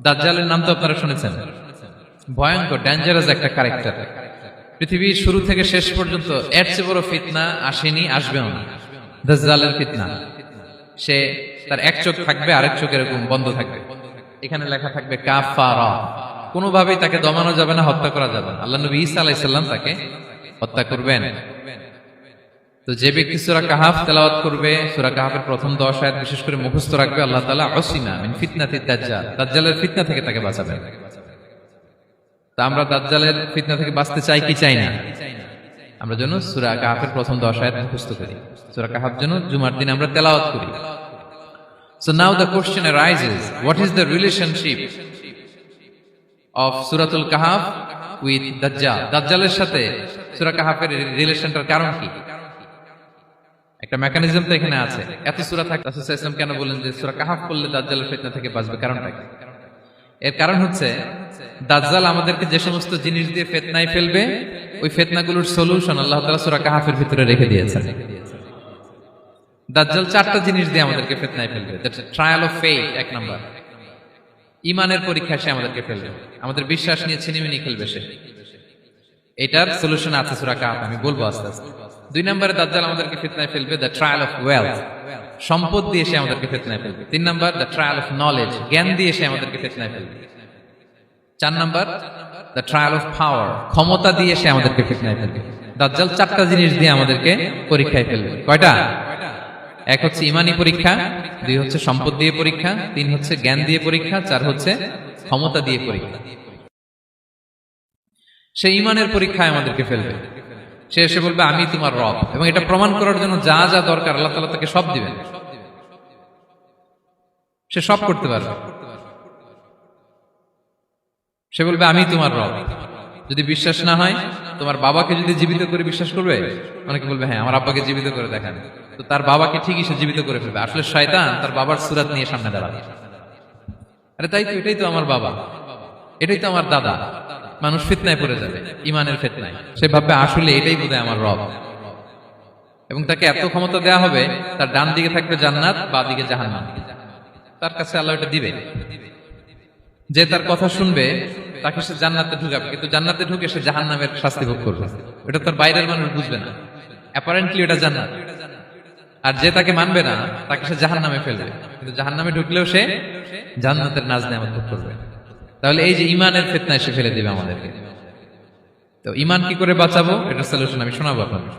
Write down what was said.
দাজ্জালের নাম তো আপনারা শুনেছেন, ভয়ঙ্কর ডেঞ্জারাস একটা ক্যারেক্টার। পৃথিবীর শুরু থেকে শেষ পর্যন্ত এর চেয়ে বড় ফিতনা আসেনি, আসবেও না। দাজ্জালের ফিতনা, সে তার এক চোখ থাকবে, আরেক চোখ এরকম বন্ধ থাকবে, এখানে লেখা থাকবে কাফারা। কোনোভাবেই তাকে দমানো যাবে না, হত্যা করা যাবে না। আল্লাহ নবী ঈসা আলাইহিস সালাম তাকে হত্যা করবেন। তো যে ব্যক্তি সূরা কাহাফ তেলাওয়াত করবে, সূরা কাহাফের প্রথম 10 আয়াত বিশেষ করে মুখস্থ রাখবে, আল্লাহ তাআলা উসিমা মিন ফিতনাতিদ দাজ্জাল, দাজ্জালের ফিতনা থেকে তাকে বাঁচাবেন। তা আমরা দাজ্জালের ফিতনা থেকে বাঁচতে চাই কি চাই না? আমরা যেন সূরা কাহাফের প্রথম 10 আয়াত মুখস্থ করি, সূরা কাহাফ যেন জুমার দিন আমরা তেলাওয়াত করি। So now the question arises, what is the relationship of Suratul Kahf with Dajjal? দাজ্জালের সাথে সূরা কাহাফের রিলেশনটার কারণ কি? একটা মেকানিজম তো এখানে আছে। এত সূরা থাকতে রাসূল সাল্লাল্লাহু আলাইহি ওয়াসাল্লাম কেন বলেন যে সূরা কাহাফ পড়লে দাজ্জালের ফিতনা থেকে বাঁচবে? কারণটা কি? এর কারণ হচ্ছে দাজ্জাল আমাদেরকে যে সমস্ত জিনিস দিয়ে ফিতনায় ফেলবে, ওই ফিতনাগুলোর সলিউশন আল্লাহ তাআলা সূরা কাহাফের ভিতরে রেখে দিয়েছেন। দাজ্জাল 4টা জিনিস দিয়ে আমাদেরকে ফিতনায় ফেলবে। দ্যাটস ট্রায়াল অফ ফেথ, এক নাম্বার। ঈমানের পরীক্ষা সে আমাদেরকে ফেলবে, আমাদের বিশ্বাস নিয়ে ছিনিমিনি খেলবে সে। এটার সলিউশন আছে সূরা কাহাফ, আমি বলবো আস্তে আস্তে। 2 নম্বরে দাজ্জাল আমাদেরকে ফিতনায় ফেলবে, দ্য ট্রায়াল অফ ওয়েলথ, সম্পদ দিয়ে সে আমাদেরকে ফিতনায় ফেলবে। 3 নম্বর, দ্য ট্রায়াল অফ নলেজ, জ্ঞান দিয়ে সে আমাদেরকে ফিতনায় ফেলবে। 4 নম্বর, দ্য ট্রায়াল অফ পাওয়ার, ক্ষমতা দিয়ে সে আমাদেরকে ফিতনায় ফেলবে। দাজ্জাল 4টা জিনিস দিয়ে আমাদেরকে পরীক্ষায় ফেলবে। কয়টা? 1 হচ্ছে ঈমানি পরীক্ষা, 2 হচ্ছে সম্পদ দিয়ে পরীক্ষা, 3 হচ্ছে জ্ঞান দিয়ে পরীক্ষা, 4 হচ্ছে ক্ষমতা দিয়ে পরীক্ষা। সে ঈমানের পরীক্ষায় আমাদেরকে ফেলবে। সে এসে বলবে আমি তোমার রব, এবং এটা প্রমাণ করার জন্য যা যা দরকার আল্লাহ তাআলা তাকে সব দিবেন। সে সব করতে পারবে। সে বলবে আমি তোমার রব। যদি বিশ্বাস না হয়, তোমার বাবাকে যদি জীবিত করে বিশ্বাস করবে, অনেকে বলবে হ্যাঁ আমার আব্বাকে জীবিত করে দেখান, তো তার বাবাকে ঠিকই সে জীবিত করে ফেলবে। আসলে শয়তান তার বাবার সূরত নিয়ে সামনে দাঁড়াবে, আরে তাই তো, এটাই তো আমার বাবা, এটাই তো আমার দাদা। মানুষ ফিতনায় পড়ে যাবে, ঈমানের ফিতনায়। সে ভাববে আসলে এটাই বোধহয় আমার রব, এবং তাকে এত ক্ষমতা দেয়া হবে, তার ডান দিকে থাকবে জান্নাত, বাঁ দিকে জাহান্নাম। তার কাছে আল্লাহ এটা দিবে। যে তার কথা শুনবে তাকে সে জান্নাতে ঢুকাবে, কিন্তু জান্নাতে ঢুকে সে জাহান্নামের শাস্তি ভোগ করবে। এটা তার বাইরের মানুষ বুঝবে না, অ্যাপারেন্টলি এটা জান্নাত। আর যে তাকে মানবে না, তাকে সে জাহান্নামে ফেলবে, কিন্তু জাহান্নামে ঢুকলেও সে জান্নাতের নাজ নেয়ামত ভোগ করবে। তাহলে এই যে ঈমানের ফিতনায় সে ফেলে দিবে আমাদেরকে। তো ঈমান কি করে বাঁচাবো, এটা সলিউশন আমি শোনাবো আপনাদের।